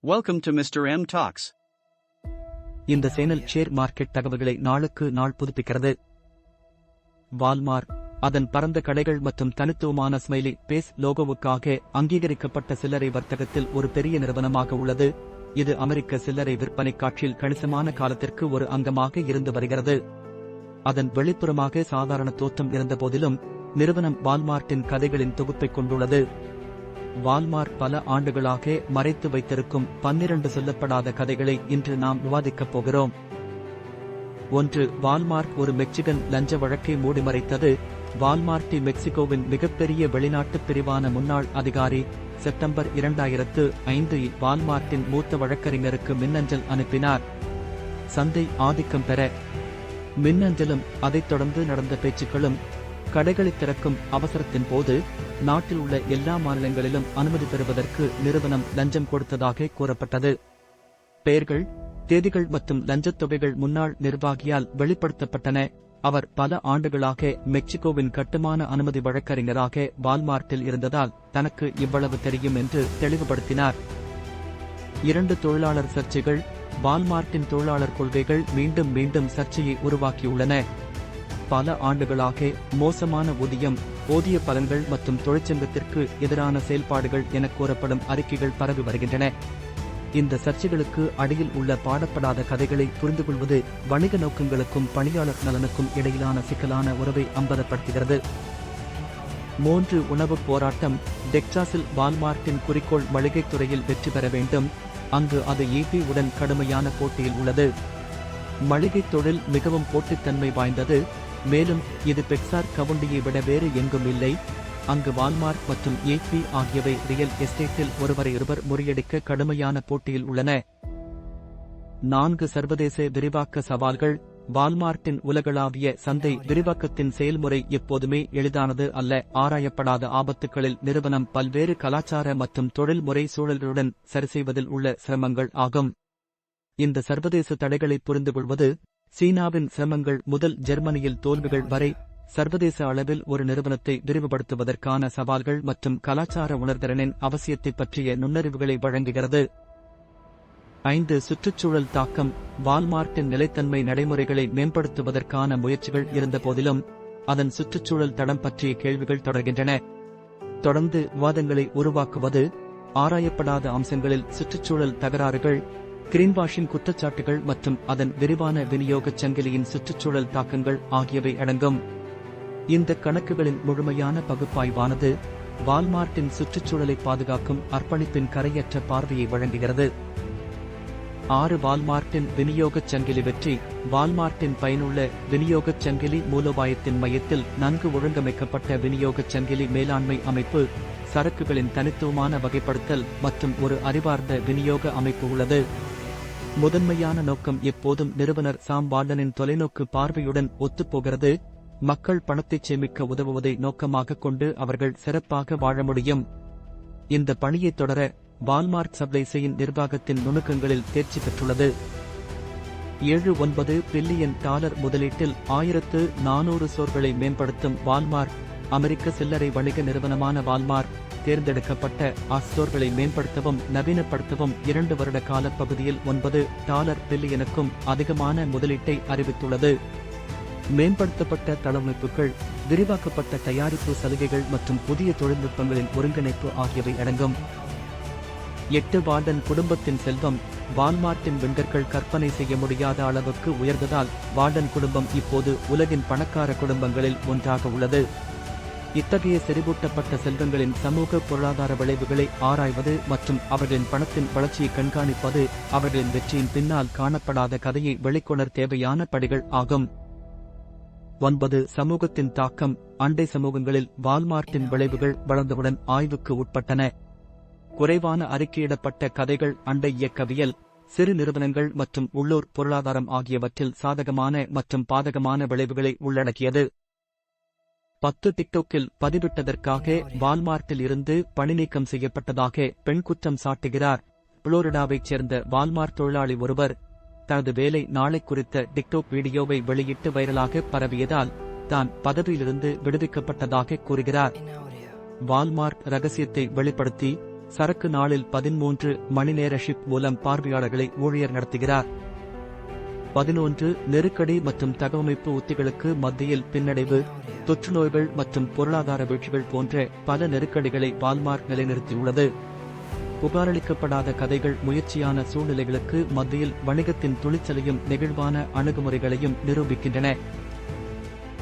Welcome to Mr. M Talks. இந்த channel share market தகவல்களை நாளுக்கு நாள் புதுப்பிக்கிறது. வால்மார்ட் அதன் பரந்த கடைகள் மற்றும் தனித்துவமான ஸ்மைலி பேஸ் லோகோவுக்காக அங்கீகரிக்கப்பட்ட சில்லறை வர்த்தகத்தில் ஒரு பெரிய நிறுவனமாக உள்ளது. இது அமெரிக்க சில்லறை விற்பனை காட்சியில் கணிசமான காலத்திற்கு ஒரு அங்கமாக இருந்து வருகிறது. அதன் வெளிப்புறமாக சாதாரண தோற்றம் இருந்தபோதிலும் நிறுவனம் வால்மார்ட்டின் கதைகளின் தொகுப்பைக் கொண்டுள்ளது. வால்மார்ட் பல ஆண்டுகளாக மறைத்து வைத்திருக்கும் 12 சொல்லப்படாத கதைகளை இன்று நாம் விவாதிக்கப் போகிறோம். 1. வால்மார்ட் ஒரு மெக்சிகன் லஞ்ச வழக்கை மூடிமறைத்தது. வால்மார்ட் மெக்சிகோவின் மிகப்பெரிய வெளிநாட்டுப் பிரிவான முன்னாள் அதிகாரி செப்டம்பர் 2005 வால்மார்ட்டின் மூத்த வழக்கறிஞருக்கு மின்னஞ்சல் அனுப்பினார். சந்தை ஆதிக்கம் பெற மின்னஞ்சலும் அதைத் தொடர்ந்து நடந்த பேச்சுக்களும் கடைகளை திறக்கும் அவசரத்தின் போது நாட்டில் உள்ள எல்லா மாநிலங்களிலும் அனுமதி பெறுவதற்கு நிறுவனம் லஞ்சம் கொடுத்ததாக கூறப்பட்டது. பெயர்கள், தேதிகள் மற்றும் லஞ்சத் தொகைகள் முன்னாள் நிர்வாகியால் வெளிப்படுத்தப்பட்டன. அவர் பல ஆண்டுகளாக மெக்சிகோவின் கட்டுமான அனுமதி வழக்கறிஞராக வால்மார்ட்டில் இருந்ததால் தனக்கு இவ்வளவு தெரியும் என்று தெளிவுபடுத்தினார். 2 தொழிலாளர் சர்ச்சைகள். வால்மார்ட்டின் தொழிலாளர் கொள்கைகள் மீண்டும் மீண்டும் சர்ச்சையை உருவாக்கியுள்ளன. பல ஆண்டுகளாக மோசமான ஊதியம், போதிய பலன்கள் மற்றும் தொழிற்சங்கத்திற்கு எதிரான செயல்பாடுகள் என கூறப்படும் அறிக்கைகள் பரவி வருகின்றன. இந்த சர்ச்சைகளுக்கு அடியில் உள்ள பாடப்படாத கதைகளை புரிந்துகொள்வது வணிக நோக்கங்களுக்கும் பணியாளர் நலனுக்கும் இடையிலான சிக்கலான உறவை அம்பலப்படுத்துகிறது. 3. உணவுப் போராட்டம். டெக்சாஸில் வால்மார்ட்டின் குறிக்கோள் மளிகைத் துறையில் வெற்றி பெற வேண்டும். அங்கு அது ஈபி உடன் கடுமையான போட்டியில் உள்ளது. மளிகைத் தொழில் மிகவும் போட்டித்தன்மை வாய்ந்தது, மேலும் இது பெக்சார் கவுண்டியை விட வேறு எங்கும் இல்லை. அங்கு வால்மார்ட் மற்றும் ஏபி ஆகியவை ரியல் எஸ்டேட்டில் ஒருவரையொருவர் முறியடிக்க கடுமையான போட்டியில் உள்ளன. 4. சர்வதேச விரிவாக்க சவால்கள். வால்மார்ட்டின் உலகளாவிய சந்தை விரிவாக்கத்தின் செயல்முறை எப்போதுமே எளிதானது அல்ல. ஆராயப்படாத ஆபத்துகளில் நிறுவனம் பல்வேறு கலாச்சார மற்றும் தொழில்முறை சூழல்களுடன் சரிசெய்வதில் உள்ள சிரமங்கள் ஆகும். இந்த சர்வதேச தடைகளை புரிந்துகொள்வது, சீனாவின் சிரமங்கள் முதல் ஜெர்மனியில் தோல்விகள் வரை, சர்வதேச அளவில் ஒரு நிறுவனத்தை விரிவுபடுத்துவதற்கான சவால்கள் மற்றும் கலாச்சார உணர்திறனின் அவசியத்தை பற்றிய நுண்ணறிவுகளை வழங்குகிறது. 5. சுற்றுச்சூழல் தாக்கம். வால்மார்ட்டின் நிலைத்தன்மை நடைமுறைகளை மேம்படுத்துவதற்கான முயற்சிகள் இருந்தபோதிலும் அதன் சுற்றுச்சூழல் தடம் பற்றிய கேள்விகள் தொடர்கின்றன. தொடர்ந்து விவாதங்களை உருவாக்குவது, ஆராயப்படாத அம்சங்களில் சுற்றுச்சூழல் தகராறுகள், கிரீன்வாஷிங் குற்றச்சாட்டுகள் மற்றும் அதன் விரிவான விநியோகச் சங்கிலியின் சுற்றுச்சூழல் தாக்கங்கள் ஆகியவை அடங்கும். இந்த கணக்குகளின் முழுமையான பகுப்பாய்வானது வால்மார்ட்டின் சுற்றுச்சூழலை பாதுகாக்கும் அர்ப்பணிப்பின் கரையற்ற பார்வையை வழங்குகிறது. 6. வால்மார்ட்டின் விநியோகச் சங்கிலி வெற்றி. வால்மார்ட்டின் பயனுள்ள விநியோகச் சங்கிலி மூலோபாயத்தின் மையத்தில் நன்கு ஒழுங்கமைக்கப்பட்ட விநியோகச் சங்கிலி மேலாண்மை அமைப்பு, சரக்குகளின் தனித்துவமான வகைப்படுத்தல் மற்றும் ஒரு அறிவார்ந்த விநியோக அமைப்பு உள்ளது. முதன்மையான நோக்கம் எப்போதும் நிறுவனர் சாம் வால்டனின் தொலைநோக்கு பார்வையுடன் ஒத்துப்போகிறது. மக்கள் பணத்தைச் சேமிக்க உதவுவதை நோக்கமாகக் கொண்டு அவர்கள் சிறப்பாக வாழ முடியும். இந்த பணியைத் தொடர வால்மார்ட் சப்ளை செயின் நிர்வாகத்தின் நுணுக்கங்களில் தேர்ச்சி பெற்றுள்ளது. 7.9 பில்லியன் டாலர் முதலீட்டில் 1400 ஸ்டோர்களை மேம்படுத்தும் வால்மார்ட். அமெரிக்க சில்லறை வணிக நிறுவனமான வால்மார்ட் தேர்ந்தெடுக்கப்பட்ட ஸ்டோர்களை மேம்படுத்தவும் நவீனப்படுத்தவும் 2 வருட கால பகுதியில் $9 பில்லியனுக்கும் அதிகமான முதலீட்டை அறிவித்துள்ளது. மேம்படுத்தப்பட்ட தளவமைப்புகள், விரிவாக்கப்பட்ட தயாரிப்பு சலுகைகள் மற்றும் புதிய தொழில்நுட்பங்களின் ஒருங்கிணைப்பு ஆகியவை அடங்கும். 8. வால்டன் குடும்பத்தின் செல்வம். வால்மார்ட்டின் வெங்கற்கள் கற்பனை செய்ய முடியாத அளவுக்கு உயர்ந்ததால் வால்டன் குடும்பம் இப்போது உலகின் பணக்கார குடும்பங்களில் ஒன்றாக உள்ளது. இத்தகைய செறிவூட்டப்பட்ட செல்வங்களின் சமூக பொருளாதார விளைவுகளை ஆராய்வது மற்றும் அவர்களின் பணத்தின் வளர்ச்சியை கண்காணிப்பது அவர்களின் வெற்றியின் பின்னால் காணப்படாத கதையை வெளிக்கொணர் தேவையான படிகள் ஆகும். 9. சமூகத்தின் தாக்கம். அண்டை சமூகங்களில் வால்மார்ட்டின் விளைவுகள் வளர்ந்தவுடன் ஆய்வுக்கு உட்பட்டன. குறைவான அறிக்கையிடப்பட்ட கதைகள் அண்டை இயக்கவியல், சிறு நிறுவனங்கள் மற்றும் உள்ளூர் பொருளாதாரம் ஆகியவற்றில் சாதகமான மற்றும் பாதகமான விளைவுகளை உள்ளடக்கியது. 10. டிக்டோக்கில் பதிவிட்டதற்காக வால்மார்ட்டில் இருந்து பணிநீக்கம் செய்யப்பட்டதாக பெண் குற்றம் சாட்டுகிறார். புளோரிடாவைச் சேர்ந்த வால்மார்ட் தொழிலாளி ஒருவர் தனது வேலை நாளை குறித்த டிக்டோக் வீடியோவை வெளியிட்டு வைரலாக பரவியதால் தான் பதவியிலிருந்து விடுவிக்கப்பட்டதாக கூறுகிறார். வால்மார்ட் ரகசியத்தை வெளிப்படுத்தி சரக்கு நாளில் 13 மணி நேர ஷிப் மூலம் பார்வையாளர்களை ஊழியர் நடத்துகிறார். 11 நெருக்கடி மற்றும் தகவமைப்பு உத்திகளுக்கு மத்தியில் பின்னடைவு, தொற்றுநோய்கள் மற்றும் பொருளாதார வீழ்ச்சிகள் போன்ற பல நெருக்கடிகளை வால்மார்ட் நிலைநிறுத்தியுள்ளது. புகாரளிக்கப்படாத கதைகள் முயற்சியான சூழ்நிலைகளுக்கு மத்தியில் வணிகத்தின் துணிச்சலையும் நெகிழ்வான அணுகுமுறைகளையும் நிரூபிக்கின்றன.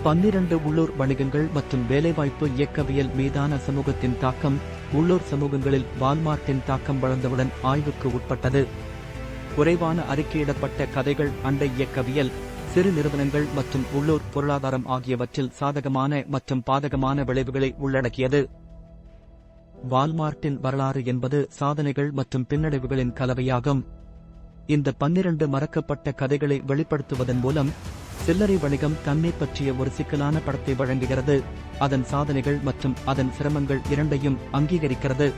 12 உள்ளூர் வணிகங்கள் மற்றும் வேலைவாய்ப்பு இயக்கவியல் மீதான சமூகத்தின் தாக்கம். உள்ளூர் சமூகங்களில் வால்மார்ட்டின் தாக்கம் வளர்ந்தவுடன் ஆய்வுக்கு உட்பட்டது. குறைவான அறிக்கையிடப்பட்ட கதைகள் அண்டை இயக்கவியல், சிறு நிறுவனங்கள் மற்றும் உள்ளூர் பொருளாதாரம் ஆகியவற்றில் சாதகமான மற்றும் பாதகமான விளைவுகளை உள்ளடக்கியது. வால்மார்ட்டின் வரலாறு என்பது சாதனைகள் மற்றும் பின்னடைவுகளின் கலவையாகும். இந்த 12 மறக்கப்பட்ட கதைகளை வெளிப்படுத்துவதன் மூலம் சில்லறை வணிகம் தன்னை பற்றிய ஒரு சிக்கலான படத்தை வழங்குகிறது, அதன் சாதனைகள் மற்றும் அதன் சிரமங்கள் இரண்டையும் அங்கீகரிக்கிறது.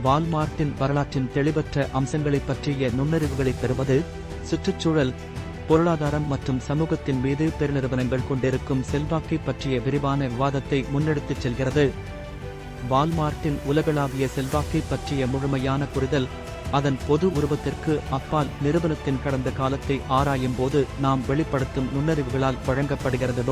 வால்மார்ட்டின் வரலாற்றின் தெளிவற்ற அம்சங்களைப் பற்றிய நுண்ணறிவுகளை பெறுவது, சுற்றுச்சூழல், பொருளாதாரம் மற்றும் சமூகத்தின் மீது பெருநிறுவனங்கள் கொண்டிருக்கும் செல்வாக்கை பற்றிய விரிவான விவாதத்தை முன்னெடுத்துச் செல்கிறது. வால்மார்ட்டின் உலகளாவிய செல்வாக்கை பற்றிய முழுமையான புரிதல், அதன் பொது உருவத்திற்கு அப்பால் நிறுவனத்தின் கடந்த காலத்தை ஆராயும் போது நாம் வெளிப்படுத்தும் நுண்ணறிவுகளால் வழங்கப்படுகிறது.